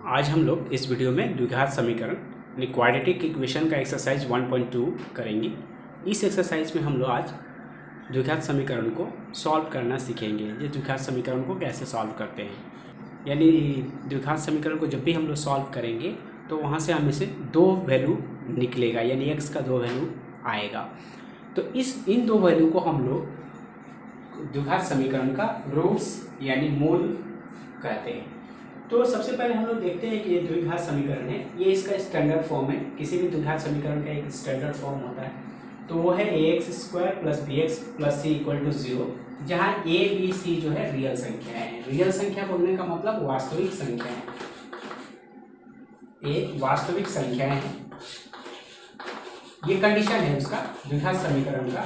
आज हम लोग इस वीडियो में द्विघात समीकरण यानी क्वाड्रेटिक इक्वेशन का एक्सरसाइज 1.2 करेंगे। इस एक्सरसाइज में हम लोग आज द्विघात समीकरण को सॉल्व करना सीखेंगे। ये द्विघात समीकरण को कैसे सॉल्व करते हैं, यानी द्विघात समीकरण को जब भी हम लोग सॉल्व करेंगे तो वहाँ से हमें से दो वैल्यू निकलेगा, यानी x का दो वैल्यू आएगा। तो इन दो वैल्यू को हम लोग द्विघात समीकरण का रूट्स यानी मूल कहते हैं। तो सबसे पहले हम लोग देखते हैं कि ये द्विघात समीकरण है, ये इसका स्टैंडर्ड फॉर्म है। किसी भी द्विघात समीकरण का एक स्टैंडर्ड फॉर्म होता है, तो वो है ax² + bx + c = 0, जहाँ a b c जो है रियल संख्या है। रियल संख्या बोलने का मतलब वास्तविक संख्या है, एक वास्तविक संख्या है। ये कंडीशन है उसका द्विघात समीकरण का।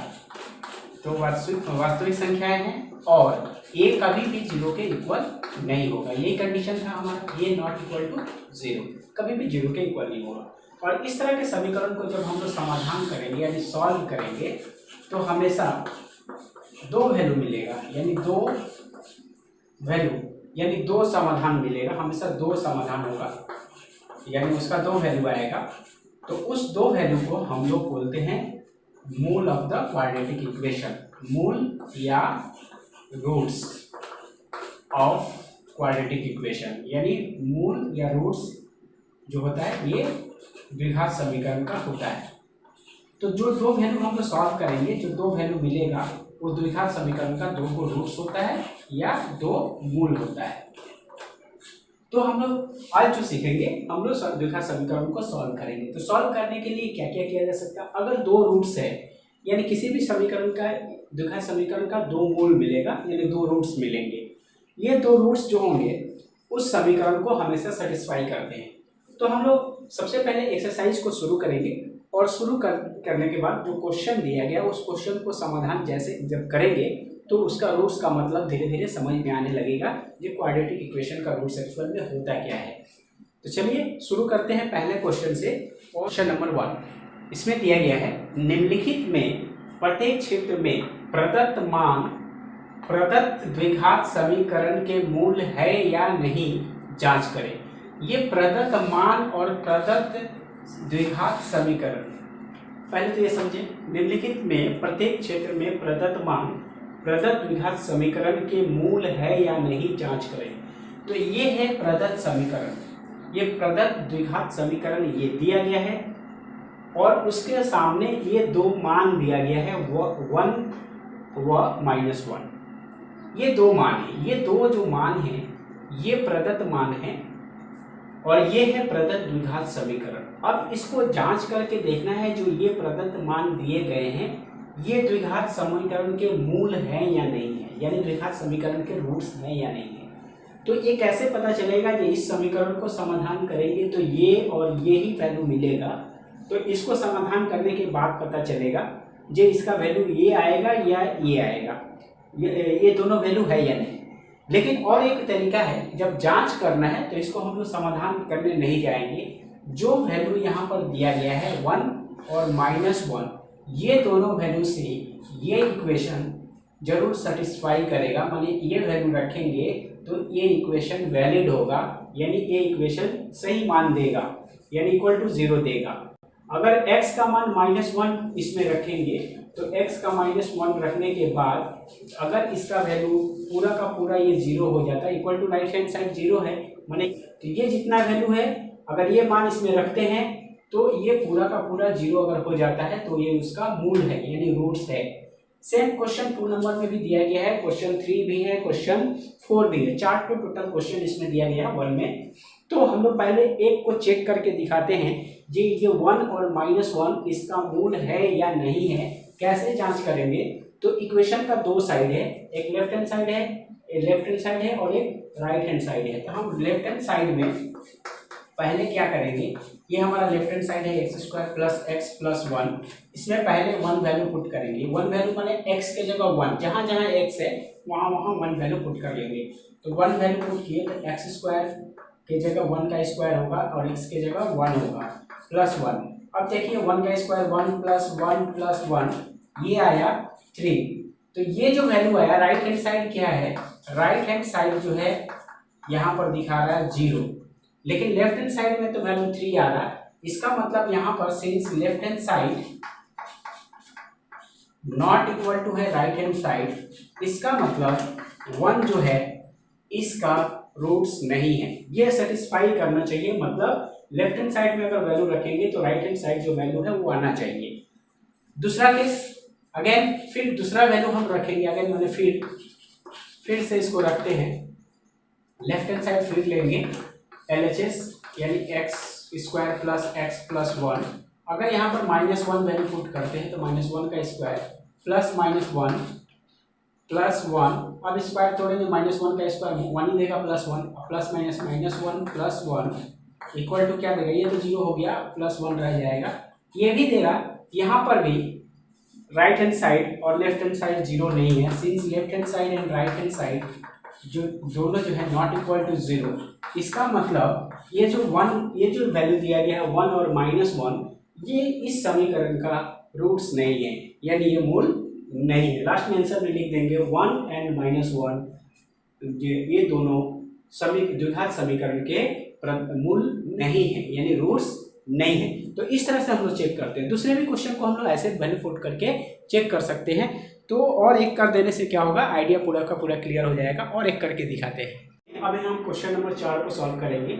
तो वास्तविक संख्याएं हैं और a कभी भी 0 के इक्वल नहीं होगा। ये कंडीशन था हमारा, a ≠ 0, कभी भी 0 के इक्वल नहीं होगा। और इस तरह के समीकरण को जब हम लोग समाधान करेंगे यानी सॉल्व करेंगे तो हमेशा दो वैल्यू मिलेगा, यानी दो समाधान मिलेगा। हमेशा दो समाधान होगा, यानी उसका दो वैल्यू आएगा। तो उस दो वैल्यू को हम लोग बोलते हैं मूल ऑफ द क्वाड्रेटिक इक्वेशन, मूल या रूट्स ऑफ क्वाड्रेटिक इक्वेशन, यानी मूल या रूट्स जो होता है ये द्विघात समीकरण का होता है। तो जो दो वैल्यू हम लोग सॉल्व करेंगे, जो दो वैल्यू मिलेगा वो द्विघात समीकरण का दो को रूट्स होता है या दो मूल होता है। तो हम लोग आज जो सीखेंगे, हम लोग द्विघात समीकरण को सॉल्व करेंगे। तो सॉल्व करने के लिए क्या क्या किया जा सकता है? अगर दो रूट्स है, यानी किसी भी समीकरण का द्विघात समीकरण का दो मूल मिलेगा, यानी दो रूट्स मिलेंगे। ये दो रूट्स जो होंगे उस समीकरण को हमेशा सेटिस्फाई करते हैं। तो हम लोग सबसे पहले एक्सरसाइज को शुरू करेंगे और शुरू करने के बाद जो क्वेश्चन दिया गया उस क्वेश्चन को समाधान जैसे जब करेंगे तो उसका रूट्स का मतलब धीरे धीरे समझ में आने लगेगा, ये क्वाड्रेटिक इक्वेशन का रूट्स एक्चुअल में होता क्या है। तो चलिए शुरू करते हैं पहले क्वेश्चन से। क्वेश्चन नंबर 1 इसमें दिया गया है, निम्नलिखित में प्रत्येक क्षेत्र में प्रदत्त मान प्रदत्त द्विघात समीकरण के मूल है या नहीं जांच करें। ये प्रदत्त मान और प्रदत्त द्विघात समीकरण, पहले तो ये समझे, निम्नलिखित में प्रत्येक क्षेत्र में प्रदत्त मान प्रदत्त द्विघात समीकरण के मूल है या नहीं जांच करें। तो ये है प्रदत्त समीकरण, ये प्रदत्त द्विघात समीकरण ये दिया गया है और उसके सामने ये दो मान दिया गया है, 1 व -1। ये दो मान है, ये दो जो मान है ये प्रदत्त मान है और ये है प्रदत्त द्विघात समीकरण। अब इसको जांच करके देखना है जो ये प्रदत्त मान दिए गए हैं ये द्विघात समीकरण के मूल हैं या नहीं है, यानी द्विघात समीकरण के रूट्स हैं या नहीं है। तो ये कैसे पता चलेगा कि इस समीकरण को समाधान करेंगे तो ये और ये ही वैल्यू मिलेगा। तो इसको समाधान करने के बाद पता चलेगा जो इसका वैल्यू ये आएगा या ये आएगा, ये दोनों वैल्यू है या नहीं। लेकिन और एक तरीका है, जब जांच करना है तो इसको हम लोग समाधान करने नहीं जाएंगे। जो वैल्यू यहाँ पर दिया गया है 1 और -1, ये दोनों वैल्यू से ये इक्वेशन जरूर सेटिस्फाई करेगा, माने ये वैल्यू रखेंगे तो ये इक्वेशन वैलिड होगा, यानी ये इक्वेशन सही मान देगा, यानी =0 देगा। अगर x का मान -1 इसमें रखेंगे तो x का -1 रखने के बाद अगर इसका वैल्यू पूरा का पूरा ये 0 हो जाता है, equal to right hand side 0 है, माने तो ये जितना वैल्यू है अगर ये मान इसमें रखते हैं तो ये पूरा का पूरा 0 अगर हो जाता है तो ये उसका मूल है, यानी रूट्स है। सेम क्वेश्चन 2 नंबर में भी दिया गया है, क्वेश्चन 3 भी है, क्वेश्चन 4 भी है, 4 टोटल क्वेश्चन इसमें दिया गया है 1 में। तो हम लोग पहले एक को चेक करके दिखाते हैं जी, ये 1 और -1 इसका मूल है या नहीं है। कैसे जांच करेंगे? तो इक्वेशन का दो साइड है, एक लेफ्ट हैंड साइड है और एक राइट हैंड साइड है। तो हम लेफ्ट हैंड साइड में पहले क्या करेंगे, ये हमारा लेफ्ट हैंड साइड है x² + x + 1, इसमें पहले 1 वैल्यू पुट करेंगे। 1 वैल्यू माने x के जगह 1, जहाँ जहाँ x है वहाँ 1 वैल्यू पुट कर लेंगे। तो 1 वैल्यू पुट किए तो x² के जगह 1 का स्क्वायर होगा और x के जगह 1 होगा +1। अब देखिए 1 का स्क्वायर 1 + 1 ये आया 3। तो ये जो वैल्यू आया, राइट हैंड साइड क्या है, राइट हैंड साइड जो है यहाँ पर दिखा रहा है 0, लेकिन लेफ्ट हैंड साइड में तो वैल्यू 3 आ रहा है। इसका मतलब यहाँ पर since left hand side not equal to है राइट हैंड साइड, इसका मतलब 1 जो है इसका रूट्स नहीं है। ये सेटिस्फाई करना चाहिए, मतलब लेफ्ट हैंड साइड में अगर वैल्यू रखेंगे तो राइट हैंड साइड जो वैल्यू है वो आना चाहिए। दूसरा केस अगेन, फिर दूसरा वैल्यू हम रखेंगे अगेन, मैंने फिर से इसको रखते हैं, लेफ्ट हैंड साइड फिर लेंगे LHS यानी x² प्लस x प्लस 1। अगर यहाँ पर -1 वैल्यू पुट करते हैं तो -1 का स्क्वायर प्लस -1 प्लस 1, अब स्क्वायर तोड़ेंगे -1 का स्क्वायर 1 ही देगा plus 1, plus -1 plus 1 equal to क्या देगा, ये तो 0 हो गया, प्लस 1 रह जाएगा। ये भी दे रहा, यहाँ पर भी राइट हैंड साइड और लेफ्ट हैंड साइड 0 नहीं है, since left hand side and right hand side जो दोनों जो है नॉट इक्वल टू 0, इसका मतलब ये जो वैल्यू दिया गया है 1 और -1, ये इस समीकरण का रूट्स नहीं है, यानी ये मूल नहीं है। लास्ट में आंसर में लिख देंगे 1 एंड -1 ये दोनों द्विघात समीकरण के मूल नहीं है, यानी रूट्स नहीं है। तो इस तरह से हम लोग चेक करते हैं। दूसरे भी क्वेश्चन को हम लोग ऐसे वैल्यू पुट करके चेक कर सकते हैं। तो और एक कर देने से क्या होगा, आइडिया पूरा का पूरा क्लियर हो जाएगा। और एक करके दिखाते हैं। अब हम क्वेश्चन नंबर 4 को सॉल्व करेंगे।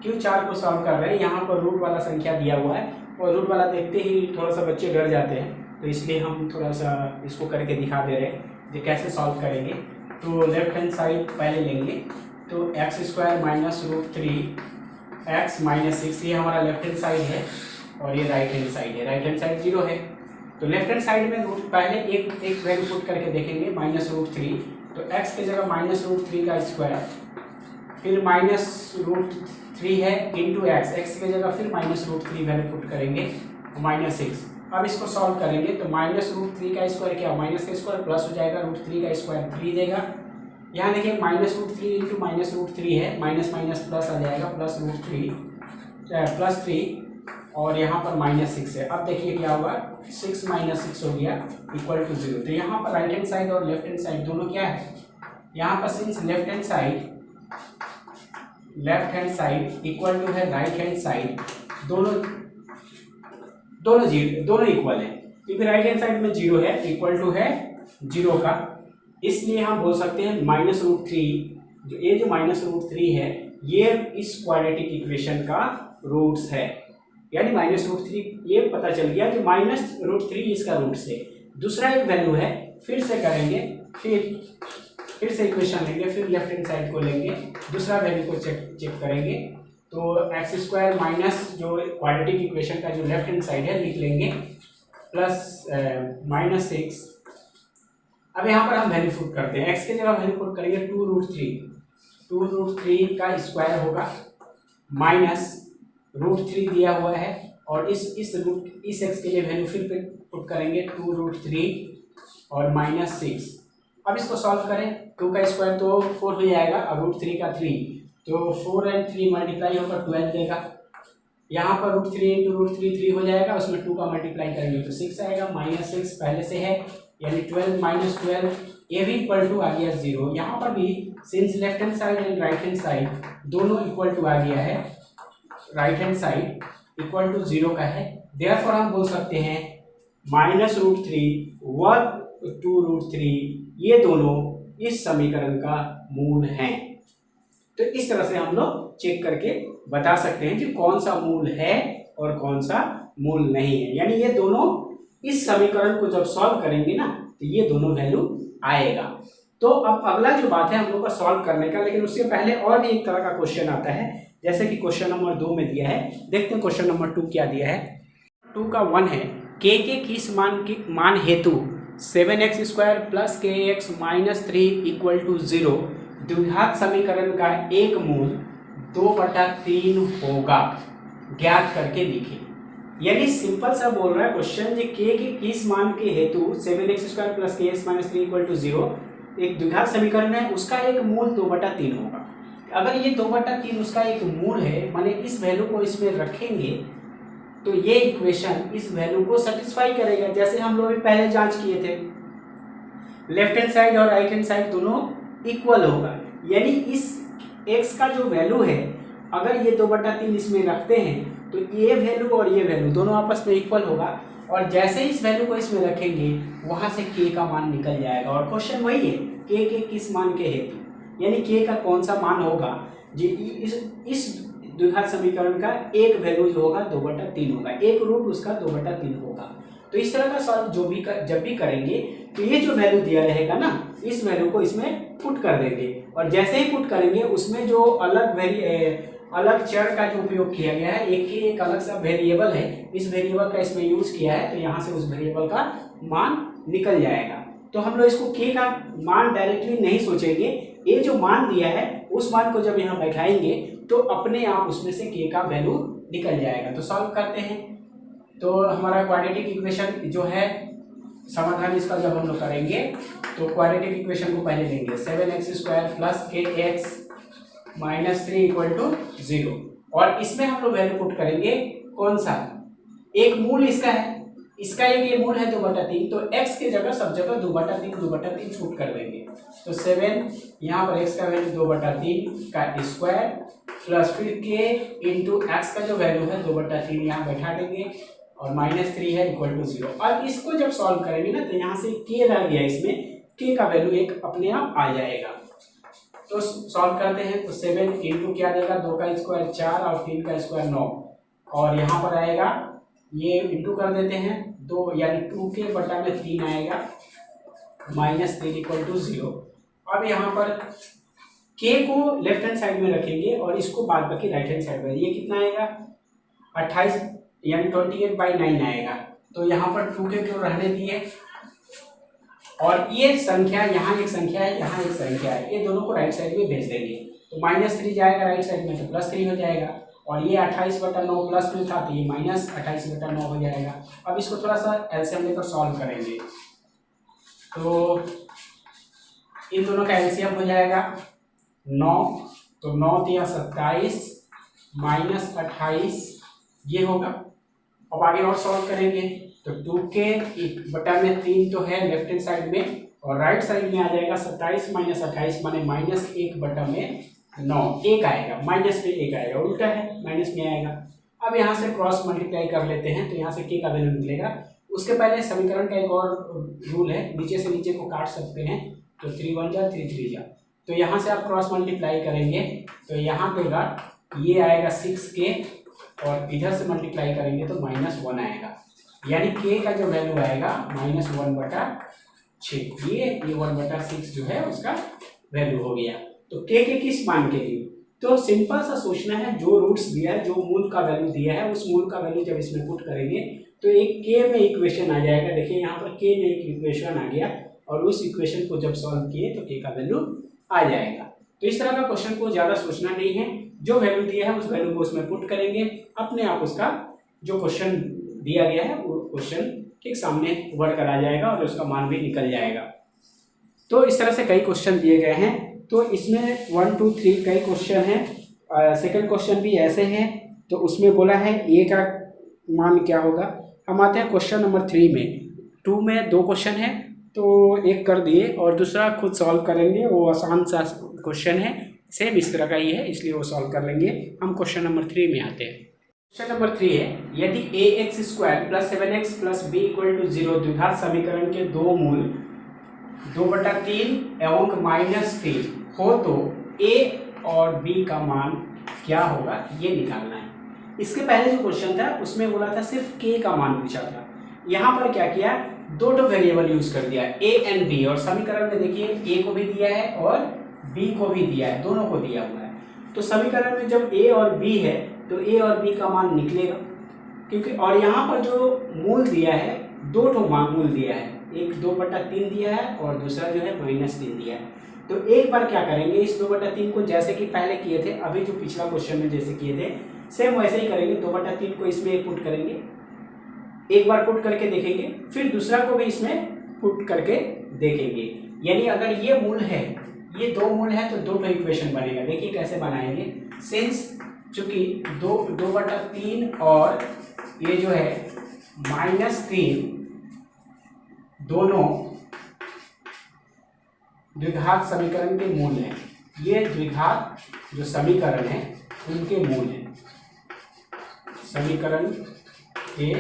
क्यों 4 को सॉल्व कर रहे हैं, यहाँ पर रूट वाला संख्या दिया हुआ है और रूट वाला देखते ही थोड़ा सा बच्चे डर जाते हैं, तो इसलिए हम थोड़ा सा इसको करके दिखा दे रहे हैं जो कैसे सॉल्व करेंगे। तो लेफ्ट हैंड साइड पहले लेंगे, तो x² माइनस √3 x माइनस 6, ये हमारा लेफ्ट हैंड साइड है और ये राइट हैंड साइड है। राइट हैंड साइड 0 है, तो लेफ्ट हैंड साइड में रूट पहले एक वैल्यू पुट करके देखेंगे -√3, तो x की जगह -√3 का स्क्वायर, फिर -√3 है इंटू x की जगह फिर -√3 वैल्यू पुट करेंगे -6। अब इसको सॉल्व करेंगे तो -√3 का स्क्वायर क्या, माइनस का स्क्वायर प्लस हो जाएगा, √3 का स्क्वायर 3 देगा। यहाँ देखिए -√3 इंटू -√3 है, माइनस माइनस प्लस आ जाएगा, प्लस 3 और यहाँ पर -6 है। अब देखिए क्या होगा, 6 - 6 हो गया इक्वल टू 0। तो यहाँ पर राइट हैंड साइड और लेफ्ट हैंड साइड दोनों क्या है, यहाँ पर since left hand side equal to है राइट हैंड साइड, दोनों इक्वल है, क्योंकि राइट हैंड साइड में 0 है, इक्वल टू है 0 का, इसलिए हम बोल सकते हैं -√3 जो -√3 है ये इस क्वाड्रेटिक इक्वेशन का रूट्स है, यानी -√3 ये पता चल गया कि -√3 इसका रूट्स है। दूसरा एक वैल्यू है, फिर से करेंगे, फिर से इक्वेशन लेंगे, फिर लेफ्ट हैंड साइड को लेंगे, दूसरा वैल्यू को चेक करेंगे, तो x² माइनस जो क्वाड्रेटिक इक्वेशन का जो लेफ्ट हैंड साइड है लिख लेंगे प्लस -6। अब यहाँ पर हम वैल्यू पुट करते हैं, x की जगह वैल्यू पुट करेंगे 2√3 का स्क्वायर होगा माइनस √3 दिया हुआ है, और इस x के लिए वैल्यू फिर पुट करेंगे 2√3 और -6। अब इसको सॉल्व करें, 2 का स्क्वायर तो 4 हो जाएगा और √3 का 3, तो 4 और 3 मल्टीप्लाई होकर 12 देगा। यहाँ पर √3 इंटू √3 3 हो जाएगा, उसमें 2 का मल्टीप्लाई करेंगे तो 6 आएगा, -6 पहले से है, यानी 12 - 12 ये भी इक्वल टू आ गया 0। यहाँ पर भी since left hand side and right hand side दोनों इक्वल टू आ गया है, right hand side equal to 0 का है, देयरफॉर हम बोल सकते हैं -√3 व 2√3 ये दोनों इस समीकरण का मूल हैं। तो इस तरह से हम लोग चेक करके बता सकते हैं कि कौन सा मूल है और कौन सा मूल नहीं है, यानी ये दोनों इस समीकरण को जब सॉल्व करेंगे ना तो ये दोनों वैल्यू आएगा। तो अब अगला जो बात है हम लोग का सॉल्व करने का, लेकिन उससे पहले और भी एक तरह का क्वेश्चन आता है, जैसे कि क्वेश्चन नंबर 2 में दिया है, देखते हैं क्वेश्चन नंबर 2 क्या दिया है। 2 का 1 है, k के किस मान हेतु 7x² plus kx minus 3 equal to 0 द्विघात समीकरण का एक मूल 2/3 होगा, ज्ञात करके लिखें। यानी सिंपल सा बोल रहा है क्वेश्चन, कि k के किस मान के हेतु 7x² plus kx minus 3 equal to 0 एक द्विघात समीकरण है, उसका एक मूल 2/3 होगा। अगर ये 2/3 उसका एक मूल है, माने इस वैल्यू को इसमें रखेंगे तो ये इक्वेशन इस वैल्यू को सेटिस्फाई करेगा, जैसे हम लोग पहले जांच किए थे, लेफ्ट हैंड साइड और राइट हैंड साइड दोनों इक्वल होगा, यानी इस x का जो वैल्यू है अगर ये 2/3 इसमें रखते हैं तो ये वैल्यू और ये वैल्यू दोनों आपस में इक्वल होगा, और जैसे ही इस वैल्यू को इसमें रखेंगे वहां से k का मान निकल जाएगा। और क्वेश्चन वही है, k के किस मान के हेतु, यानी k का कौन सा मान होगा जी इस द्विघात समीकरण का एक वैल्यू जो होगा 2/3 होगा, एक रूट उसका 2/3 होगा। तो इस तरह का सॉल्व जब भी करेंगे तो ये जो वैल्यू दिया रहेगा ना, इस वैल्यू को इसमें पुट कर देंगे, और जैसे ही पुट करेंगे उसमें जो अलग चर का जो उपयोग किया गया है, एक अलग सा वेरिएबल है, इस वेरिएबल का इसमें यूज किया है, तो यहाँ से उस वेरिएबल का मान निकल जाएगा। तो हम लोग इसको k का मान डायरेक्टली नहीं सोचेंगे, ये जो मान दिया है उस मान को जब यहाँ बैठाएंगे तो अपने आप उसमें से k का वैल्यू निकल जाएगा। तो सॉल्व करते हैं। तो हमारा क्वाड्रेटिक इक्वेशन जो है, समाधान इसका जब हम लोग करेंगे तो क्वाड्रेटिक इक्वेशन को पहले लेंगे 7x² plus 8x minus 3 equal to 0, और इसमें हम लोग वैल्यू पुट करेंगे कौन सा, एक मूल इसका है, इसका एक ये मूल है 2/3, तो x के जगह सब जगह 2/3 पुट कर देंगे। तो 7 यहाँ पर x का वैल्यू 2/3 का स्क्वायर प्लस फिर k इंटू एक्स का जो वैल्यू है 2/3 यहाँ बैठा देंगे, और माइनस 3 है इक्वल टू 0। अब इसको जब सॉल्व करेंगे ना तो यहाँ से k रह गया, इसमें k का वैल्यू एक अपने आप आ जाएगा। तो सॉल्व करते हैं तो 7 इंटू क्या देगा, 2 का स्क्वायर 4 और 3 का स्क्वायर 9, और यहाँ पर आएगा ये इंटू कर देते हैं 2 यानी 2k/3 आएगा माइनस 3 इक्वल टू 0। अब यहाँ पर k को लेफ्ट हैंड साइड में रखेंगे और इसको बाद बाकी राइट हैंड साइड में, ये कितना आएगा 28 यानी 28/9 आएगा। तो यहाँ पर 2k को रहने दिए, और ये संख्या यहाँ एक संख्या है, यहाँ एक संख्या है, ये दोनों को राइट साइड में भेज देंगे। तो -3 जाएगा राइट साइड में तो +3 हो जाएगा, और ये 28/9 प्लस में था तो ये -28/9 हो जाएगा। अब इसको थोड़ा सा एलसीएम लेकर सॉल्व करेंगे तो इन दोनों का एलसीएम हो जाएगा 9, तो 9 × 27 -28 ये होगा। अब आगे और सॉल्व करेंगे तो 2k/3 तो है लेफ्ट हैंड साइड में, और राइट साइड में आ जाएगा 27 - 28 माने -1/9, 1 आएगा, माइनस में 1 आएगा, उल्टा है माइनस में आएगा। अब यहाँ से क्रॉस मल्टीप्लाई कर लेते हैं तो यहाँ से k का वैल्यू निकलेगा। उसके पहले समीकरण का एक और रूल है, नीचे से नीचे को काट सकते हैं, तो 3 1 जा 3 3 जा, तो यहाँ से आप क्रॉस मल्टीप्लाई करेंगे तो यहाँ देगा ये आएगा 6k, और इधर से मल्टीप्लाई करेंगे तो -1 आएगा, यानी k का जो वैल्यू आएगा -1/6, ये 1/6 जो है उसका वैल्यू हो गया। तो k के किस मान के लिए, तो सिंपल सा सोचना है, जो रूट्स दिया है, जो मूल का वैल्यू दिया है, उस मूल का वैल्यू जब इसमें पुट करेंगे तो एक k में इक्वेशन आ जाएगा। देखिए यहाँ पर k में एक इक्वेशन आ गया, और उस इक्वेशन को जब सॉल्व किए तो k का वैल्यू आ जाएगा। तो इस तरह का क्वेश्चन को ज़्यादा सोचना नहीं है, जो वैल्यू दिया है उस वैल्यू को उसमें पुट करेंगे, अपने आप उसका जो क्वेश्चन दिया गया है वो क्वेश्चन ठीक सामने उभर कर आ जाएगा और उसका मान भी निकल जाएगा। तो इस तरह से कई क्वेश्चन दिए गए हैं, तो इसमें 1 2 3 कई क्वेश्चन हैं। सेकंड क्वेश्चन भी ऐसे हैं, तो उसमें बोला है a का मान क्या होगा। हम आते हैं क्वेश्चन नंबर 3 में। 2 में 2 क्वेश्चन है, तो एक कर दिए और दूसरा खुद सॉल्व करेंगे, वो आसान सा क्वेश्चन है, सेम इस तरह का ही है, इसलिए वो सॉल्व कर लेंगे। हम क्वेश्चन नंबर 3 में आते हैं। क्वेश्चन नंबर 3 है, यदि ax² + 7x + b = 0 द्विघात समीकरण के दो मूल 2/3 एवं -3 हो तो a और b का मान क्या होगा, ये निकालना है। इसके पहले जो क्वेश्चन था उसमें बोला था सिर्फ k का मान पूछा था, यहाँ पर क्या किया, दो वेरिएबल यूज कर दिया a एंड b, और समीकरण में देखिए a को भी दिया है और b को भी दिया है, दोनों को दिया हुआ है। तो समीकरण में जब a और b है तो a और b का मान निकलेगा, क्योंकि और यहाँ पर जो मूल दिया है, दो मूल दिया है, एक 2/3 दिया है और दूसरा जो है -3 दिया है। तो एक बार क्या करेंगे, इस 2/3 को जैसे कि पहले किए थे, अभी जो पिछला क्वेश्चन में जैसे किए थे सेम वैसे ही करेंगे। 2/3 को इसमें पुट करेंगे, एक बार पुट करके देखेंगे, फिर दूसरा को भी इसमें पुट करके देखेंगे। यानी अगर ये मूल है, ये दो मूल है, तो दो इक्वेशन बनेगा। देखिए कैसे बनाएंगे, सिंस चूंकि 2/3 और ये जो है -3 दोनों द्विघात समीकरण के मूल हैं, ये द्विघात जो समीकरण है उनके मूल हैं, समीकरण के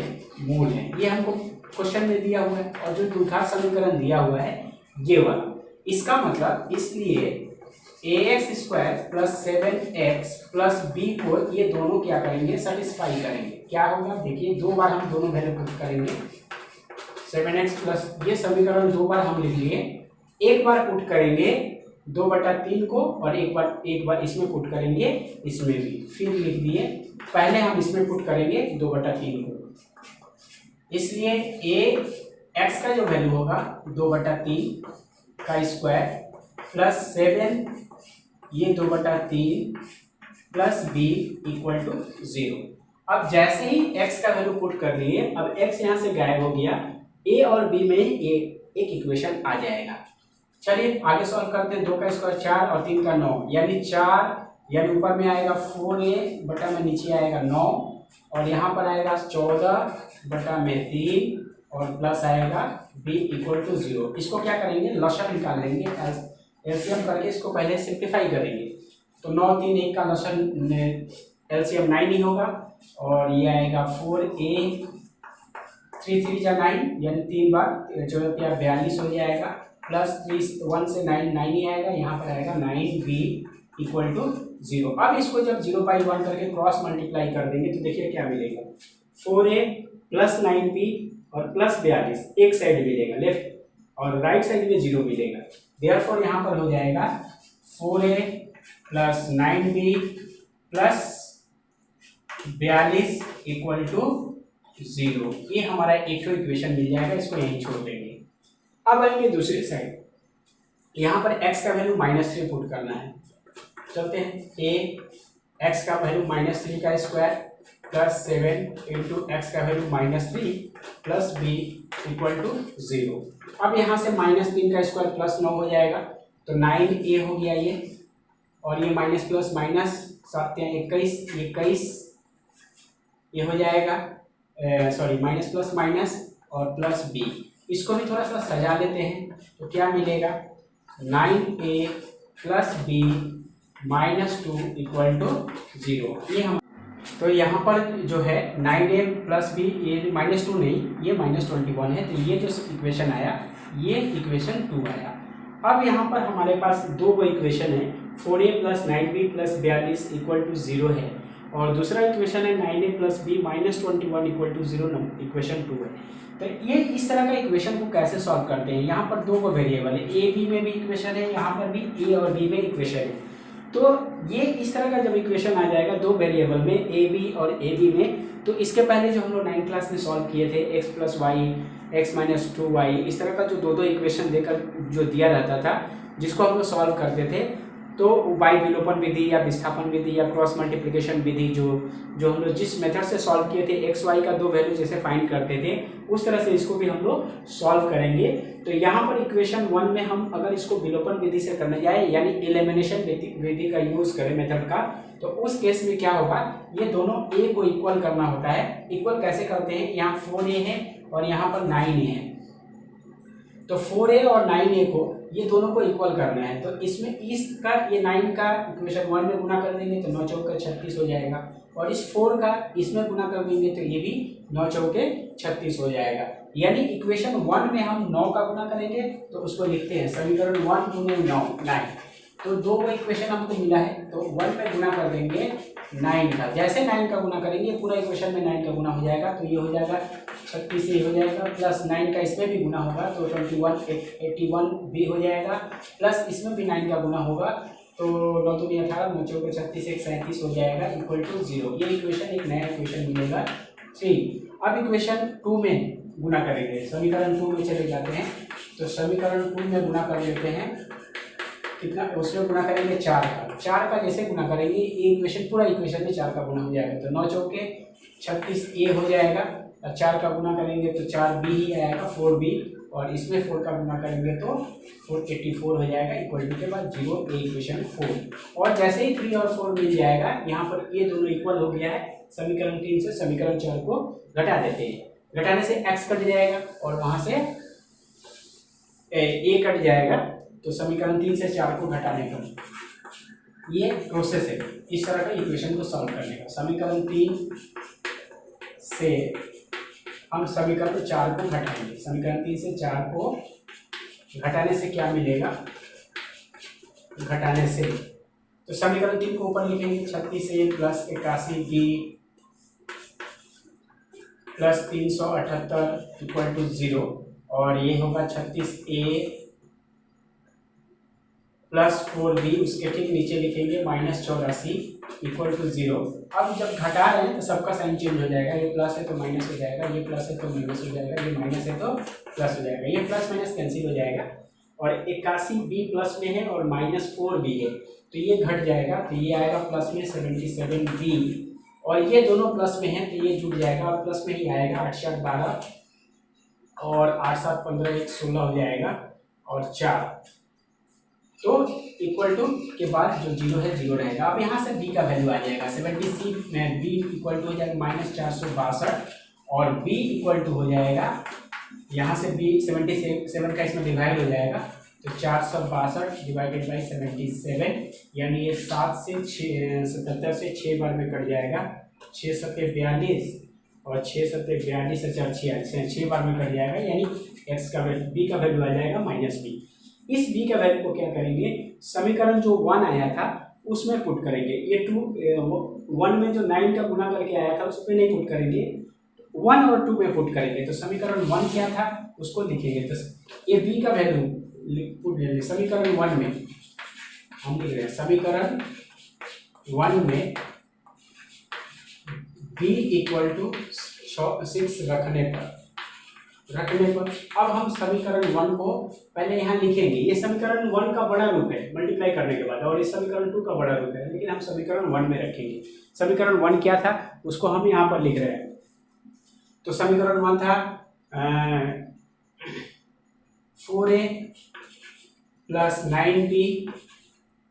मूल हैं। ये हमको क्वेश्चन में दिया हुआ है और जो द्विघात समीकरण दिया हुआ है ये वाला। इसका मतलब इसलिए ax² plus 7x plus b को ये दोनों क्या करेंगे, सेटिस्फाई करेंगे। क्या होगा देखिए, दो बार हम दोनों वैल्यू पुट करेंगे, 7x प्लस, ये समीकरण दो बार हम लिख लिए, एक बार पुट करेंगे 2/3 को और एक बार इसमें पुट करेंगे, इसमें भी फिर लिख दिए। पहले हम इसमें पुट करेंगे 2/3 को, इसलिए x का जो वैल्यू होगा 2/3 का स्क्वायर प्लस 7 ये 2/3 प्लस b इक्वल टू 0। अब जैसे ही x का वैल्यू पुट कर लिए, अब x यहाँ से गायब हो गया, a और b में एक इक्वेशन आ जाएगा। चलिए आगे सॉल्व करते हैं। 2 का स्क्वायर 4 और 3 का 9, यानी 4 यानी ऊपर में आएगा 4a बटा में नीचे आएगा 9 और यहाँ पर आएगा 14 बटा में 3 और प्लस आएगा b इक्वल टू 0। इसको क्या करेंगे, लसागु निकाल लेंगे, एलसीएम करके इसको पहले सिंप्लीफाई करेंगे। तो 9 3 1 का लसागु एलसीएम 9 ही होगा और ये आएगा 4a 3 3 जा 9 यानी 3 बार 42 हो जाएगा, प्लस 3 1 से 9 ही आएगा, यहाँ पर आएगा 9b इक्वल टू 0। अब इसको जब 0/1 करके क्रॉस मल्टीप्लाई कर देंगे तो देखिए क्या मिलेगा, 4a प्लस 9b और प्लस 42 एक साइड मिलेगा लेफ्ट और राइट साइड में 0 मिलेगा। देयरफॉर यहाँ पर हो जाएगा 4a plus 9b plus 42 equal to 0। ये हमारा एक तो इक्वेशन मिल जाएगा, इसको यहीं छोड़ देंगे। अब आएंगे दूसरी साइड, यहाँ पर x का वैल्यू -3 पुट करना है। चलते हैं, x का वैल्यू -3 का स्क्वायर प्लस 7 इंटू एक्स का value -3 plus b equal to 0। अब यहाँ से -3 का स्क्वायर प्लस 9 हो जाएगा तो 9a हो गया ये, और ये माइनस प्लस माइनस 7 21 ये हो जाएगा, सॉरी माइनस प्लस माइनस और प्लस b। इसको भी थोड़ा सा सजा लेते हैं तो क्या मिलेगा, 9a plus b -2 equal to 0। ये हम तो यहाँ पर जो है 9a प्लस b, ये -2 नहीं, ये -21 है, तो ये जो इक्वेशन आया ये इक्वेशन 2 आया। अब यहाँ पर हमारे पास दो इक्वेशन है, 4a plus 9b plus 42 equal to 0 है और दूसरा इक्वेशन है 9a plus b -21 equal to 0, equation 2 है। तो ये इस तरह का इक्वेशन को कैसे सॉल्व करते हैं, यहाँ पर दो वेरिएबल है, a b में भी इक्वेशन है, यहाँ पर भी a और b में इक्वेशन है। तो ये इस तरह का जब इक्वेशन आ जाएगा दो वेरिएबल में a b और a b में, तो इसके पहले जो हम लोग 9th क्लास में सॉल्व किए थे x plus y x minus 2y, इस तरह का जो दो इक्वेशन देकर जो दिया रहता था जिसको हम लोग सॉल्व करते थे, तो वाई विलोपन विधि या विस्थापन विधि या क्रॉस मल्टीप्लिकेशन विधि जो हम लोग जिस मेथड से सॉल्व किए थे, एक्स वाई का दो वैल्यू जैसे फाइंड करते थे उस तरह से इसको भी हम लोग सॉल्व करेंगे। तो यहाँ पर इक्वेशन 1 में हम अगर इसको विलोपन विधि से करने जाए यानी एलिमिनेशन विधि का यूज करें मेथड का, तो उस केस में क्या होगा, ये दोनों a को इक्वल करना होता है। इक्वल कैसे करते हैं, यहाँ 4a है और यहाँ पर 9a है, तो 4a और 9a को ये दोनों को इक्वल करना है। तो इसमें इसका ये 9 का इक्वेशन 1 में गुना कर देंगे तो 9 चौके 36 हो जाएगा, और इस 4 का इसमें गुना कर देंगे तो ये भी 9 चौके 36 हो जाएगा। यानी इक्वेशन 1 में हम 9 का गुना करेंगे तो उसको लिखते हैं समीकरण 1 गुने 9। तो दो इक्वेशन हमको मिला है, तो 1 में गुना कर देंगे 9 का, जैसे 9 का गुना करेंगे पूरा इक्वेशन में 9 का गुना हो जाएगा, तो ये हो जाएगा 36 से हो जाएगा, प्लस 9 का इसमें भी गुना होगा तो 81 भी हो जाएगा, प्लस इसमें भी 9 का गुना होगा तो 9 दूनी 18 9 चौके 36 1 37 हो जाएगा इक्वल टू 0। ये इक्वेशन एक नया इक्वेशन मिलेगा 3। अब इक्वेशन 2 में गुना करेंगे, समीकरण 2 में चले जाते हैं, तो समीकरण 2 में गुना कर लेते हैं, कितना उसमें गुना करेंगे 4 का जैसे गुना करेंगे ये इक्वेशन पूरा इक्वेशन में 4 का गुना हो जाएगा, तो 9 चौके 36a हो जाएगा, और 4 का गुना करेंगे तो 4b ही आएगा 4b, और इसमें 4 का गुना करेंगे तो 484 हो जाएगा इक्वल टू के बाद 0 a इक्वेशन 4। और जैसे ही 3 और 4 मिल जाएगा, यहाँ पर ये दोनों इक्वल हो गया है, समीकरण 3 से समीकरण 4 को घटा देते हैं, घटाने से x कट जाएगा और वहाँ से a कट जाएगा, तो समीकरण 3 से 4 को घटाने पर ये प्रोसेस है इस तरह का इक्वेशन को सॉल्व करने का। समीकरण 3 से हम समीकरण 4 को घटाएंगे। समीकरण 3 से 4 को घटाने से क्या मिलेगा, घटाने से तो समीकरण 3 को ऊपर लिखेंगे 36A plus 81B plus 378 equal to 0, और ये होगा 36A प्लस 4B, उसके ठीक नीचे लिखेंगे -84 इक्वल टू 0। अब जब घटा रहे हैं तो सबका साइन चेंज हो जाएगा, ये प्लस है तो माइनस हो जाएगा, ये प्लस है तो माइनस हो जाएगा, ये माइनस है तो प्लस हो जाएगा, ये प्लस माइनस कैंसिल हो जाएगा। और 81B प्लस में है और -4B है तो ये घट जाएगा, तो ये आएगा प्लस में 77B, और ये दोनों प्लस में है तो ये जुड़ जाएगा और प्लस में ही आएगा। 8 से 8 12 और 8 7 15 1 16 हो जाएगा और 4, तो इक्वल टू के बाद जो 0 है 0 रहेगा। अब यहाँ से b का वैल्यू आ जाएगा 70C में b इक्वल टू हो जाएगा -462 और b इक्वल टू हो जाएगा, यहाँ से b 77 का इसमें डिवाइड हो जाएगा तो 462 डिवाइडेड बाई 77, यानी ये 7 से 77 से 6 बार में कट जाएगा, 6 7 42 और 6 7 42 से 4 6 बार में कट जाएगा, यानी x का b का वैल्यू आ जाएगा -b। इस b का वैल्यू को क्या करेंगे, समीकरण जो 1 आया था उसमें पुट करेंगे। ये 1 में जो 9 का गुना करके आया था उस पर नहीं पुट करेंगे, 1 और 2 में पुट करेंगे। तो समीकरण 1 क्या था उसको लिखेंगे, तो ये b का वैल्यू पुट करेंगे समीकरण 1 में। हम लिख रहे हैं समीकरण 1 में b इक्वल टू 6 रखने पर अब हम समीकरण 1 को पहले यहाँ लिखेंगे। ये समीकरण 1 का बड़ा रूप है मल्टीप्लाई करने के बाद, और ये समीकरण 2 का बड़ा रूप है, लेकिन हम समीकरण 1 में रखेंगे। समीकरण 1 क्या था उसको हम यहाँ पर लिख रहे हैं। तो समीकरण 1 था 4A प्लस 9B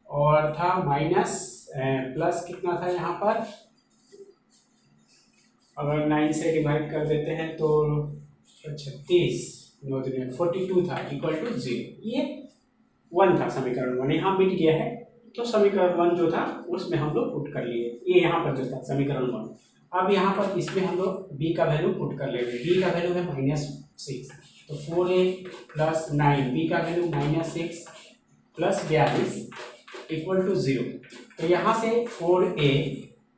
और था माइनस प्लस कितना था यहाँ पर, अगर 9 से डिवाइड कर देते हैं तो 36 42 था इक्वल टू 0। ये 1 था समीकरण 1, यहाँ मिट गया है तो समीकरण 1 जो था उसमें हम लोग पुट कर लिए। ये यहाँ पर जो था समीकरण 1, अब यहाँ पर इसमें हम लोग b का वैल्यू पुट कर लेंगे। b का वैल्यू है -6, तो 4A प्लस 9, b का वैल्यू -6 प्लस 42 इक्वल टू 0। तो यहाँ से 4A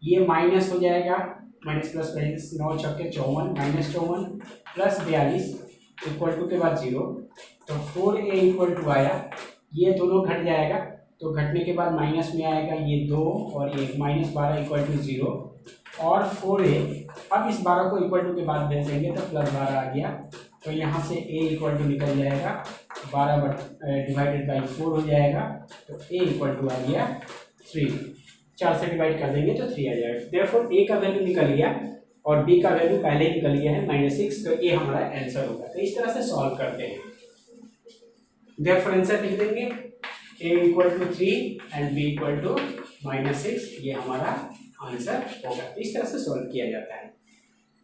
ये माइनस हो जाएगा, माइनस प्लस 9 छक्के 54 -54 प्लस 42 इक्वल टू के बाद 0, तो 4A इक्वल टू आया, ये दोनों घट जाएगा तो घटने के बाद माइनस में आएगा ये 2 और ये -12 इक्वल टू 0, और 4A अब इस 12 को इक्वल टू के बाद भेज देंगे तो +12 आ गया, तो यहाँ से A इक्वल टू निकल जाएगा 12 डिवाइडेड बाई 4 हो जाएगा, तो A इक्वल टू आ गया 3, 4 से डिवाइड कर देंगे तो 3 आ जाएगा। देयरफॉर A का वैल्यू निकल गया और B का वैल्यू पहले ही निकल गया है -6, तो ये हमारा आंसर होगा। तो इस तरह से सॉल्व करते हैं। देयरफॉर आंसर लिख देंगे A equal to 3 and B equal to -6, ये हमारा आंसर होगा। तो इस तरह से सॉल्व किया जाता है।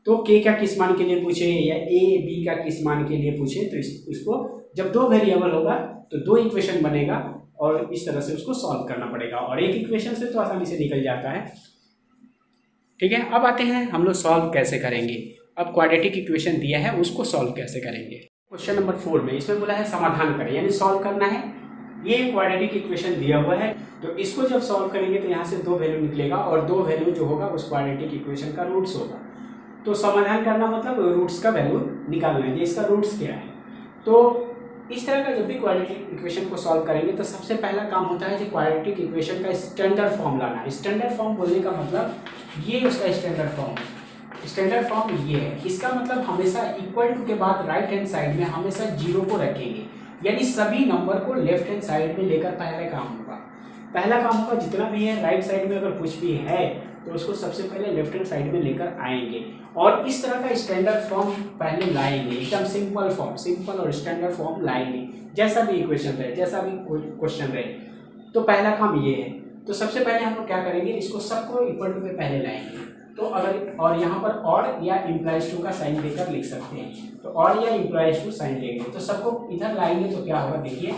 तो K का किस मान के लिए पूछे या A B का किस मान के लिए पूछे, तो इसको जब 2 वेरिएबल होगा तो 2 इक्वेशन बनेगा और इस तरह से उसको सॉल्व करना पड़ेगा, और एक इक्वेशन से तो आसानी से निकल जाता है। ठीक है, अब आते हैं हम लोग सॉल्व कैसे करेंगे। अब क्वाड्रेटिक इक्वेशन दिया है उसको सॉल्व कैसे करेंगे। क्वेश्चन नंबर 4 में इसमें बोला है समाधान करें, यानी सॉल्व करना है। ये क्वाड्रेटिक इक्वेशन दिया हुआ है, तो इसको जब सॉल्व करेंगे तो यहाँ से 2 वैल्यू निकलेगा और 2 वैल्यू जो होगा उस क्वाड्रेटिक इक्वेशन का रूट्स होगा। तो समाधान करना मतलब रूट्स का वैल्यू निकालना है, इसका रूट्स क्या है। तो इस तरह का जब भी क्वाड्रेटिक इक्वेशन को सॉल्व करेंगे तो सबसे पहला काम होता है कि क्वाड्रेटिक इक्वेशन का स्टैंडर्ड फॉर्म लाना है। स्टैंडर्ड फॉर्म बोलने का मतलब ये उसका स्टैंडर्ड फॉर्म है। स्टैंडर्ड फॉर्म ये है, इसका मतलब हमेशा इक्वल टू के बाद राइट हैंड साइड में हमेशा 0 को रखेंगे, यानी सभी नंबर को लेफ्ट हैंड साइड में लेकर पहला काम होगा। जितना भी है राइट साइड में अगर कुछ भी है तो उसको सबसे पहले लेफ्ट हैंड साइड में लेकर आएंगे और इस तरह का स्टैंडर्ड फॉर्म पहले लाएंगे। एकदम सिंपल और स्टैंडर्ड फॉर्म लाएंगे, जैसा भी इक्वेशन रहे, जैसा भी क्वेश्चन रहे। तो पहला काम ये है। तो सबसे पहले हम लोग क्या करेंगे, इसको सबको इक्वल टू पे पहले लाएंगे। तो अगर और यहाँ पर और या इम्प्लाइज टू का साइन देकर लिख सकते हैं, तो और या इम्प्लाइज टू साइन लेंगे। तो सबको इधर लाएंगे तो क्या होगा, देखिए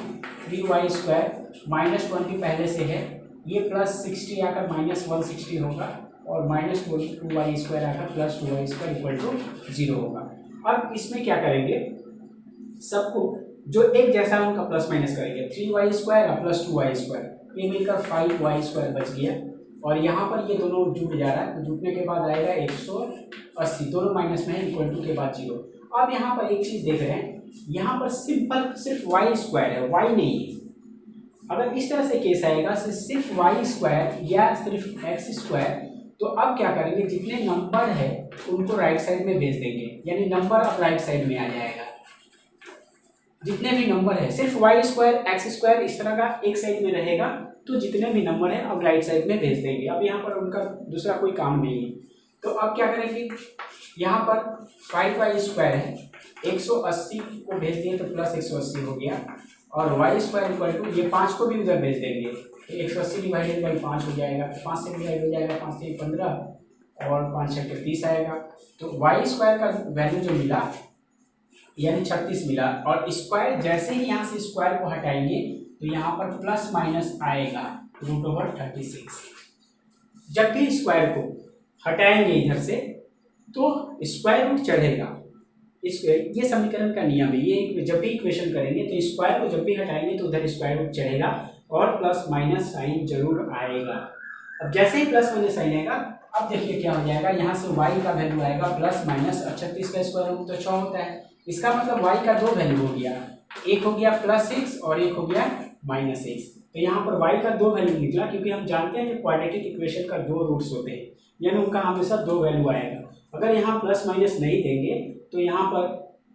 3y² -20 पहले से है ये प्लस 60 आकर माइनस 160 होगा और माइनस 2y² आकर प्लस 2y² इक्वल टू 0 होगा। अब इसमें क्या करेंगे, सबको जो एक जैसा है उनका प्लस माइनस करेंगे। 3y² और प्लस 2y², ये मिलकर 5y² बच गया और यहाँ पर ये दोनों जुड़ जा रहा है, तो जुड़ने के बाद आएगा 180, दोनों माइनस में है, इक्वल टू के बाद 0। अब यहाँ पर एक चीज़ देख रहे हैं, यहाँ पर सिर्फ y² है, y नहीं है। अगर इस तरह से केस आएगा सिर्फ y² या सिर्फ x², तो अब क्या करेंगे, जितने नंबर है उनको राइट साइड में भेज देंगे, यानी नंबर अब राइट साइड में आ जाएगा। जितने भी नंबर है सिर्फ y² x² इस तरह का एक साइड में रहेगा, तो जितने भी नंबर है अब राइट साइड में भेज देंगे। अब यहाँ पर उनका दूसरा कोई काम नहीं है। तो अब क्या करेंगे, यहाँ पर 5y² है, 180 को भेज दिए तो प्लस 180 हो गया और y² इक्वल टू ये 5 को भी उधर भेज देंगे, 180 डिवाइडेड बाई 5 हो जाएगा, 5 से डिवाइड हो जाएगा, 5 से 15 और 5 से 30 आएगा। तो y² का वैल्यू जो मिला यानी 36 मिला और स्क्वायर जैसे ही यहाँ से स्क्वायर को हटाएंगे तो यहाँ पर प्लस माइनस आएगा √36। जब भी स्क्वायर को हटाएंगे इधर से तो स्क्वायर रूट चढ़ेगा। ये समीकरण का नियम है, ये जब भी इक्वेशन करेंगे तो स्क्वायर को जब भी हटाएंगे तो उधर स्क्वायर रूट चढ़ेगा और प्लस माइनस साइन जरूर आएगा। अब जैसे ही प्लस माइनस साइन आएगा, अब देखिए क्या हो जाएगा, यहाँ से y का वैल्यू आएगा प्लस माइनस, 36 का स्क्वायर रूट तो 6 होता है, इसका मतलब y का दो वैल्यू हो गया, एक हो गया +6 और एक हो गया -6। तो यहाँ पर y का दो वैल्यू निकला, क्योंकि हम जानते हैं कि क्वाड्रेटिक इक्वेशन का दो रूट्स होते हैं, यानी उनका हमेशा दो वैल्यू आएगा। अगर यहाँ प्लस माइनस नहीं देंगे तो यहाँ पर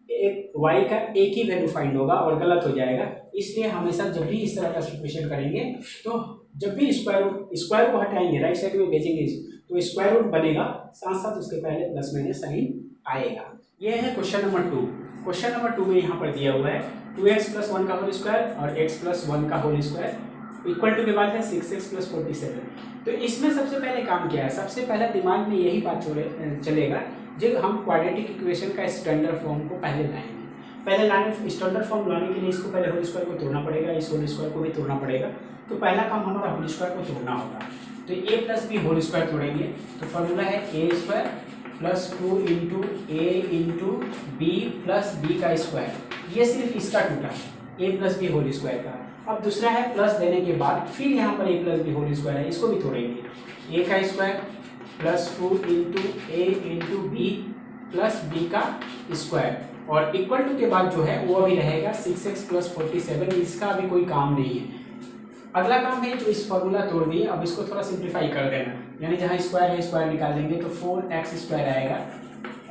एक y का एक ही वैल्यू फाइंड होगा और गलत हो जाएगा। इसलिए हमेशा जब भी इस तरह का सिचुएशन करेंगे तो जब भी स्क्वायर को हटाएंगे राइट साइड में भेजेंगे तो स्क्वायर रूट बनेगा, साथ साथ उसके पहले प्लस माइनस साइन आएगा। यह है क्वेश्चन नंबर 2। क्वेश्चन नंबर 2 में यहाँ पर दिया हुआ है 2x + 1 का होल स्क्वायर और x + 1 का होल स्क्वायर इक्वल टू के बाद है 6x + 47। तो इसमें सबसे पहले काम क्या है, सबसे पहले दिमाग में यही बात चलेगा जब हम क्वाड्रेटिक इक्वेशन का स्टैंडर्ड फॉर्म को पहले लाएंगे। स्टैंडर्ड फॉर्म लाने के लिए इसको पहले होल स्क्वायर को तोड़ना पड़ेगा, इस होल स्क्वायर को भी तोड़ना पड़ेगा। तो पहला काम हमारा होल स्क्वायर को तोड़ना होगा। तो a + b होल स्क्वायर तोड़ेंगे तो फॉर्मूला है a² + 2 × a × b + b का स्क्वायर। ये सिर्फ इसका टूटा a + b होल स्क्वायर का। अब दूसरा है प्लस देने के बाद फिर यहाँ पर a + b होल स्क्वायर है, इसको भी तोड़ेंगे। a का स्क्वायर + 2 × a × b + b का स्क्वायर और इक्वल टू के बाद जो है वो अभी रहेगा 6x + 47। इसका अभी कोई काम नहीं है। अगला काम है जो इस फॉर्मूला तोड़ दिए, अब इसको थोड़ा सिंप्लीफाई कर देना, यानी जहाँ स्क्वायर है स्क्वायर निकाल देंगे तो 4x² आएगा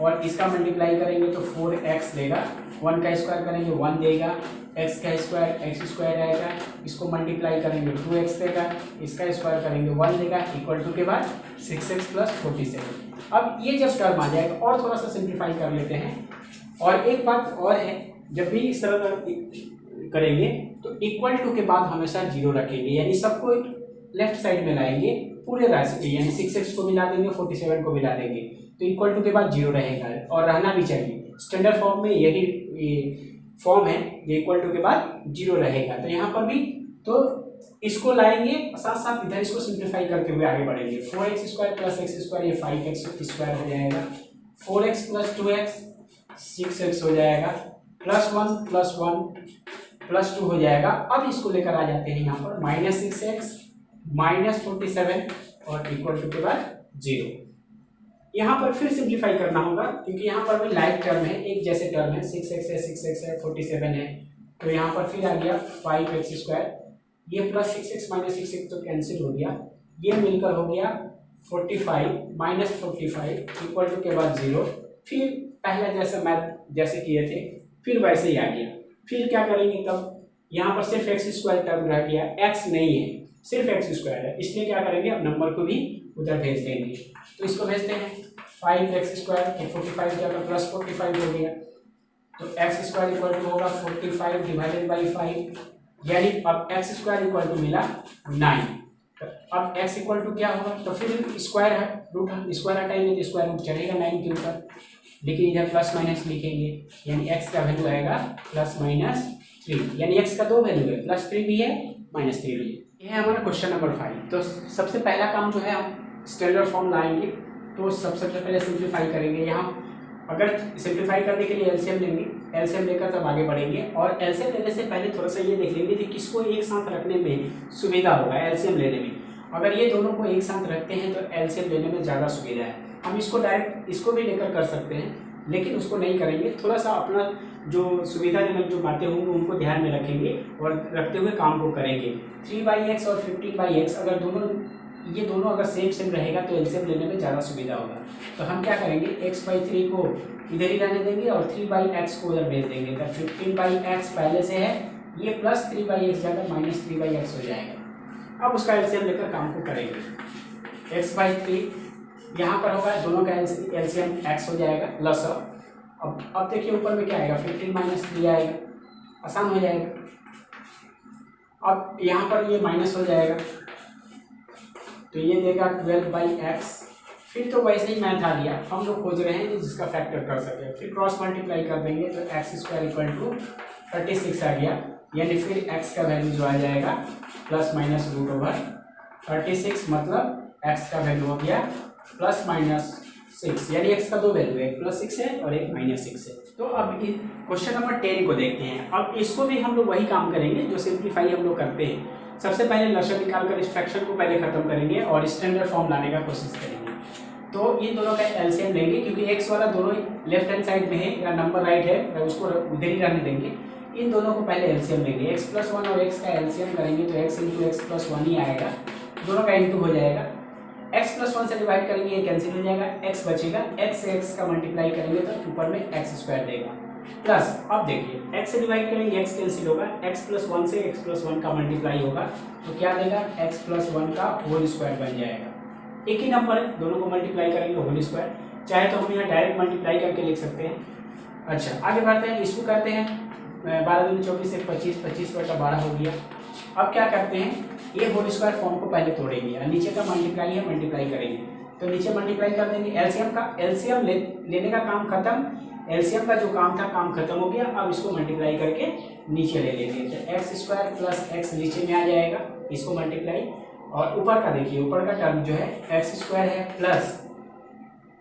और इसका मल्टीप्लाई करेंगे तो 4x देगा, 1 का स्क्वायर करेंगे 1 देगा, x का स्क्वायर x² आएगा, इसको मल्टीप्लाई करेंगे 2x देगा, इसका स्क्वायर करेंगे 1 देगा, इक्वल टू के बाद 6x + 47। अब ये जब टर्म आ जाएगा और थोड़ा सा सिंप्लीफाई कर लेते हैं। और एक बात और है, जब भी इस तरह करेंगे तो इक्वल टू के बाद हमेशा 0 रखेंगे, यानी सबको लेफ्ट साइड में लाएंगे पूरे राशि, यानी 6x को मिला देंगे 47 को मिला देंगे तो इक्वल टू के बाद 0 रहेगा और रहना भी चाहिए। स्टैंडर्ड फॉर्म में यही फॉर्म है, ये इक्वल टू के बाद 0 रहेगा। तो यहाँ पर भी तो इसको लाएंगे, साथ साथ इधर इसको सिंप्लीफाई करते हुए आगे बढ़ेंगे। 4x² + x² ये 5x² हो जाएगा, 4x + 2x 6x हो जाएगा, +1 + 1 +2 हो जाएगा। अब इसको लेकर आ जाते हैं यहाँ पर -6x -47 और इक्वल टू के बाद 0। यहाँ पर फिर सिंप्लीफाई करना होगा क्योंकि यहाँ पर भी लाइक टर्म है, एक जैसे टर्म है, 6x है 6x है 47 है, तो यहाँ पर फिर आ गया 5x², ये +6x -6x तो कैंसिल हो गया, ये मिलकर हो गया 45 -45 इक्वल टू के बाद 0। फिर पहले जैसे मैथ जैसे किए थे फिर वैसे ही आ गया। फिर क्या करेंगे, तब यहाँ पर सिर्फ x² टर्म रह गया, x नहीं है सिर्फ x² है, इसलिए क्या करेंगे अब नंबर को भी उधर भेज देंगे। तो इसको भेजते हैं 5x² 45 जाकर +45 हो गया, तो x² इक्वल टू होगा 45 डिवाइडेड बाई 5, यानी अब x² इक्वल टू मिला 9। अब x इक्वल टू क्या होगा, तो फिर स्क्वायर है रूट स्क्वायर हटाएंगे तो स्क्वायर रूट चढ़ेगा 9 के ऊपर, लेकिन इधर प्लस माइनस लिखेंगे, यानी x का वैल्यू आएगा +-3, यानी x का दो वैल्यू है, +3 भी है -3 ये है हमारा क्वेश्चन नंबर 5। तो सबसे पहला काम जो है हम स्टैंडर्ड फॉर्म लाएंगे। तो सबसे पहले सिंप्लीफाई करेंगे। यहाँ अगर सिंप्लीफाई करने के लिए एलसीएम लेंगे, एलसीएम लेकर तब आगे बढ़ेंगे। और एलसीएम लेने से पहले थोड़ा सा ये देख लेंगे कि किसको एक साथ रखने में सुविधा होगा एलसीएम लेने में। अगर ये दोनों को एक साथ रखते हैं तो एलसीएम लेने में ज़्यादा सुविधा है। हम इसको डायरेक्ट इसको भी लेकर कर सकते हैं, लेकिन उसको नहीं करेंगे। थोड़ा सा अपना जो सुविधाजनक जो बातें होंगी उनको ध्यान में रखेंगे और रखते हुए काम को करेंगे। 3/x और 15/x अगर ये दोनों अगर सेम रहेगा तो एलसीएम लेने में ज़्यादा सुविधा होगा। तो हम क्या करेंगे, x/3 को इधर ही रहने देंगे और 3/x को उधर भेज देंगे। तो 15/x पहले से है, ये प्लस 3/x जाकर -3/x हो जाएगा। अब उसका एलसीएम लेकर काम को करेंगे। x/3 यहाँ पर होगा, दोनों का एलसीएम x हो जाएगा प्लस। अब देखिए ऊपर में क्या आएगा, 15 - 3 आएगा, आसान हो जाएगा। अब यहाँ पर ये माइनस हो जाएगा तो ये देगा 12/x। फिर तो वैसे ही मैथ आ गया, हम लोग खोज रहे हैं जिसका फैक्टर कर सके। फिर क्रॉस मल्टीप्लाई कर देंगे तो x² = 36 आ गया। यानी फिर x का वैल्यू जो आ जाएगा ±√36, मतलब x का वैल्यू हो गया +-6। यानी x का दो वैल्यू है, एक +6 है और एक -6 है। तो अब क्वेश्चन नंबर 10 को देखते हैं। अब इसको भी हम लोग वही काम करेंगे जो सिंप्लीफाई हम लोग करते हैं। सबसे पहले लसर निकालकर इस फ्रैक्शन को पहले खत्म करेंगे और स्टैंडर्ड फॉर्म लाने का कोशिश करेंगे। तो इन दोनों का एलसीएम लेंगे, क्योंकि x वाला दोनों लेफ्ट हैंड साइड में है या नंबर राइट है, उसको उधर ही रहने देंगे। इन दोनों को पहले एलसीएम लेंगे। x+1 और x का एलसीएम करेंगे तो x × x+1 ही आएगा, दोनों का इंटू हो जाएगा। x+1 से डिवाइड करेंगे, ये कैंसिल हो जाएगा, x बचेगा। x से x का मल्टीप्लाई करेंगे तो ऊपर में x² देगा प्लस। अब देखिए x से डिवाइड करेंगे, x कैंसिल होगा, x+1 से x+1 का मल्टीप्लाई होगा तो क्या देगा, x+1 का होल स्क्वायर बन जाएगा। एक ही नंबर है, दोनों को मल्टीप्लाई करेंगे होल स्क्वायर। चाहे तो हम यहाँ डायरेक्ट मल्टीप्लाई करके लिख सकते हैं। अच्छा आगे बढ़ते हैं, इसको करते हैं 12 दूनी 24, 25, 25/12 हो गया। अब क्या करते हैं, ये होल स्क्वायर फॉर्म को पहले तोड़ेंगे और नीचे का मल्टीप्लाई है, मल्टीप्लाई करेंगे तो नीचे मल्टीप्लाई कर देंगे। एलसीएम लेने का काम खत्म, एलसीएम का जो काम था काम खत्म हो गया। अब इसको मल्टीप्लाई करके नीचे ले लेंगे तो x² + x नीचे में आ जाएगा, इसको मल्टीप्लाई। और ऊपर का देखिए, ऊपर का टर्म जो है x² है प्लस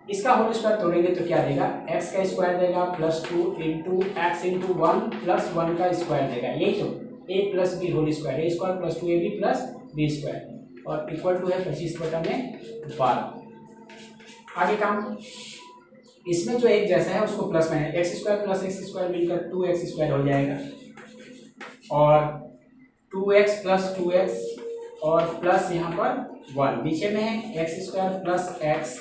इसका होल स्क्वायर तोड़ेंगे तो क्या देगा, x का स्क्वायर देगा +2 × x × 1 + 1 का स्क्वायर देगा। यही तो a + b whole square, a² + 2ab + b² और इक्वल टू है 25/12। आगे काम, इसमें जो एक जैसा है उसको प्लस में है, x² + x² मिलकर 2x² हो जाएगा और 2x + 2x और प्लस यहाँ पर 1 नीचे में है, x² + x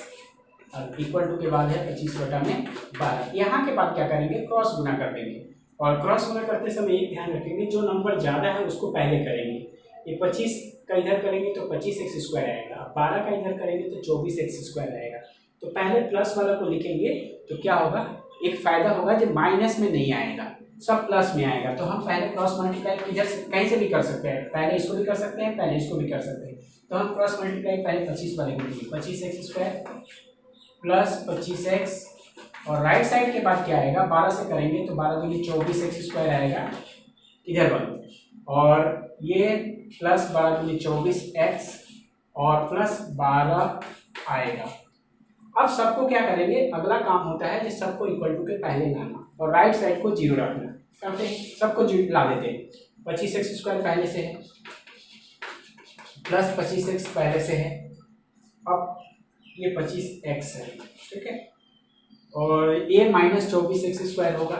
और इक्वल टू के बाद है 25/12। यहाँ के बाद क्या करेंगे, क्रॉस गुना कर देंगे। और क्रॉस गुना करते समय एक ध्यान रखेंगे, जो नंबर ज़्यादा है उसको पहले करेंगे। ये 25 का इधर करेंगे तो 25x² आएगा, 12 का इधर करेंगे तो 24x² आएगा। तो पहले प्लस वाला को लिखेंगे तो क्या होगा, एक फायदा होगा जो माइनस में नहीं आएगा, सब प्लस में आएगा। तो हम पहले क्रॉस मल्टीप्लाई किधर से कहीं से भी कर सकते हैं, पहले इसको भी कर सकते हैं, पहले इसको भी कर सकते हैं। तो हम क्रॉस मल्टीप्लाई पहले 25 वाले को लिखेंगे, 25x² + 25x और राइट साइड के बाद क्या आएगा, 12 से करेंगे तो 12 दूनी 24x² आएगा इधर वाले, और ये प्लस 12 दूनी 24x और प्लस 12 आएगा। अब सबको क्या करेंगे, अगला काम होता है जिस सबको इक्वल टू के पहले लाना और राइट साइड को 0 रखना। करते हैं, सबको 0 ला देते हैं। 25x² पहले से है प्लस 25x पहले से है, अब ये 25x है, ठीक है। और ये -24x² होगा,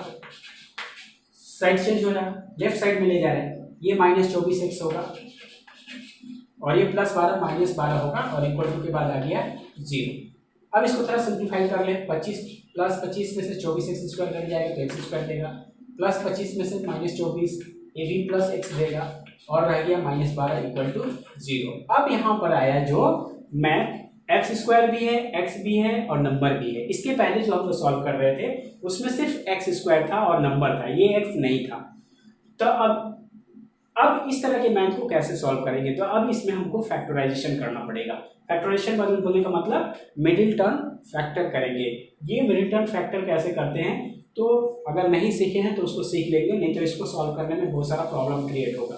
साइड चेंज हो रहा है, लेफ्ट साइड में ले जा रहे हैं, ये -24x होगा और ये +12 -12 होगा और इक्वल टू के बाद आ गया 0। अब इसको थोड़ा सिंप्लीफाई कर ले, 25 + 25 में से 24x² कट जाएगा तो x² देगा, प्लस 25 में से -24 ये भी +x देगा और रह गया -12 = 0। अब यहाँ पर आया जो मैथ, x² भी है, x भी है और नंबर भी है। इसके पहले जो हम लोग सॉल्व कर रहे थे उसमें सिर्फ x² था और नंबर था, ये x नहीं था। तो अब इस तरह के मैथ को कैसे सॉल्व करेंगे, तो अब इसमें हमको फैक्टराइजेशन करना पड़ेगा। फैक्टराइजेशन बोलने का मतलब मिडिल टर्म फैक्टर करेंगे। ये मिडिल टर्म फैक्टर कैसे करते हैं, तो अगर नहीं सीखे हैं तो उसको सीख लेंगे, नहीं तो इसको सॉल्व करने में बहुत सारा प्रॉब्लम क्रिएट होगा।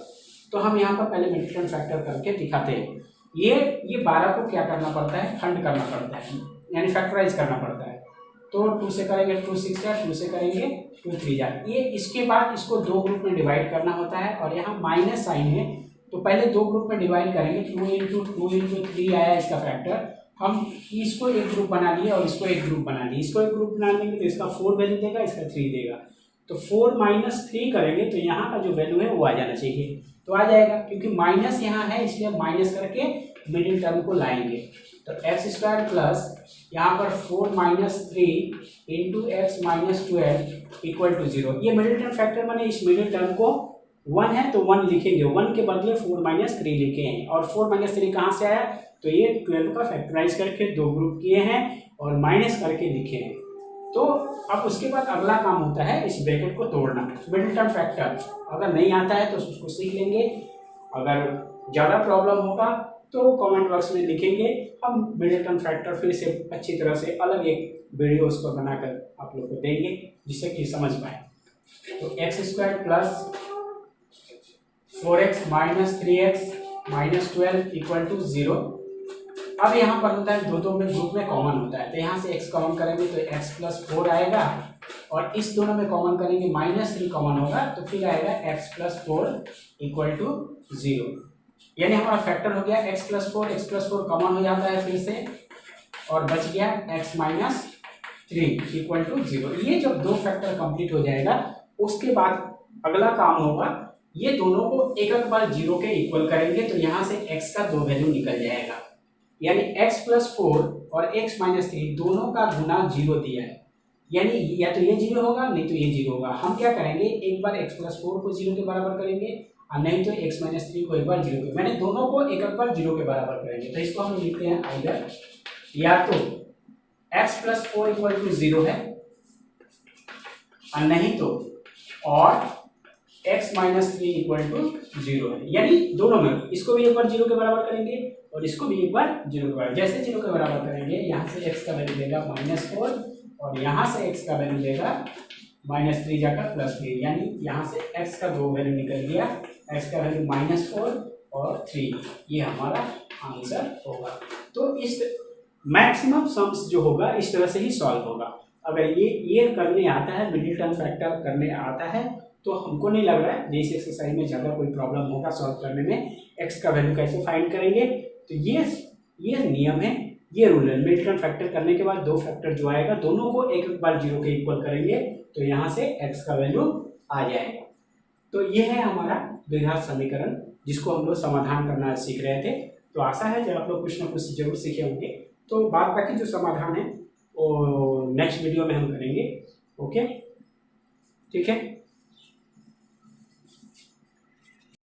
तो हम यहाँ पर पहले मिडिलटन फैक्टर करके दिखाते हैं। ये 12 को क्या करना पड़ता है, खंड करना पड़ता है, यानी फैक्टराइज करना पड़ता है। तो 2 से करेंगे 2 6 जा, 2 से करेंगे 2 3 जा। ये इसके बाद इसको 2 ग्रुप में डिवाइड करना होता है और यहाँ माइनस साइन है, तो पहले 2 ग्रुप में डिवाइड करेंगे। 2 इंटू 3 आया इसका फैक्टर, हम इसको एक ग्रुप बना लिए और इसको एक ग्रुप बना लिए। इसको एक ग्रुप बना लेंगे तो इसका 4 वैल्यू देगा, इसका 3 देगा। तो 4 माइनस 3 करेंगे तो यहाँ का जो वैल्यू है वो आ जाना चाहिए, तो आ जाएगा, क्योंकि माइनस यहाँ है इसलिए माइनस करके मिडिल टर्म को लाएंगे। तो एक्स स्क्वायर प्लस यहाँ पर 4 minus 3 into x minus 12 equal to 0। ये मिडिल टर्म फैक्टर माने इस मिडिल टर्म को 1 है तो 1 लिखेंगे, 1 के बदले 4 माइनस 3 लिखे हैं। और 4 माइनस 3 कहाँ से आया, तो ये 12 का फैक्टराइज करके 2 ग्रुप किए हैं और माइनस करके लिखे हैं। तो अब उसके बाद अगला काम होता है इस ब्रैकेट को तोड़ना। मिडिल टर्म फैक्टर अगर नहीं आता है तो उसको सीख लेंगे, अगर ज़्यादा प्रॉब्लम होगा तो कमेंट बॉक्स में लिखेंगे, हम मिडिल टर्म फैक्टर फिर से अच्छी तरह से अलग एक वीडियो उसको बनाकर आप लोग को देंगे जिससे कि समझ पाए। तो x square plus 4x minus 3x minus 12 equal to 0। अब यहाँ पर होता है दो में ग्रुप में कॉमन होता है, तो यहाँ से x कॉमन करेंगे तो x प्लस 4 आएगा और इस दोनों में कॉमन करेंगे माइनस 3 कॉमन होगा तो फिर आएगा x प्लस 4 इक्वल टू 0। यानी हमारा फैक्टर हो गया x प्लस 4 कॉमन हो जाता है फिर से और बच गया x माइनस 3 इक्वल टू 0। ये जब दो फैक्टर कंप्लीट हो जाएगा उसके बाद अगला काम होगा ये दोनों को एक एक बार 0 के इक्वल करेंगे तो यहाँ से x का 2 वैल्यू निकल जाएगा, यानी x प्लस 4 और x माइनस 3 दोनों का गुना 0 दिया है, यानी या तो ये 0 होगा नहीं तो ये 0 होगा। हम क्या करेंगे, एक बार x प्लस 4 को 0 के बराबर करेंगे और नहीं तो x माइनस 3 को एक बार 0 के, मैंने दोनों को एक एक बार 0 के बराबर करेंगे। तो इसको हम लिखते हैं आइदर या तो x प्लस 4 इक्वल टू 0 है और नहीं तो और x माइनस 3 इक्वल टू 0 है, यानी दोनों में इसको भी एक बार 0 के बराबर करेंगे और इसको भी एक बार 0 के बराबर। जैसे 0 के बराबर करेंगे यहाँ से x का वैल्यू देगा -4 और यहाँ से x का वैल्यू देगा -3 जाकर +3, यानी यहाँ से x का 2 वैल्यू निकल गया, x का वैल्यू -4 और 3, ये हमारा आंसर होगा। तो इस मैक्सिमम सम्स जो होगा इस तरह से ही सॉल्व होगा। अगर ये करने आता है, मिडिल टर्म फैक्टर करने आता है, तो हमको नहीं लग रहा है इस एक्सरसाइज में ज़्यादा कोई प्रॉब्लम होगा सॉल्व करने में। x का वैल्यू कैसे फाइंड करेंगे, तो ये नियम है, ये रूल है। मिडिल टर्म फैक्टर करने के बाद दो फैक्टर जो आएगा दोनों को एक एक बार 0 के इक्वल करेंगे तो यहाँ से x का वैल्यू आ जाएगा। तो ये है हमारा द्विघात समीकरण जिसको हम लोग समाधान करना सीख रहे थे। तो आशा है जब आप लोग कुछ ना कुछ जरूर सीखे होंगे। तो बाद बाकी जो समाधान है वो नेक्स्ट वीडियो में हम करेंगे। ओके, ठीक है।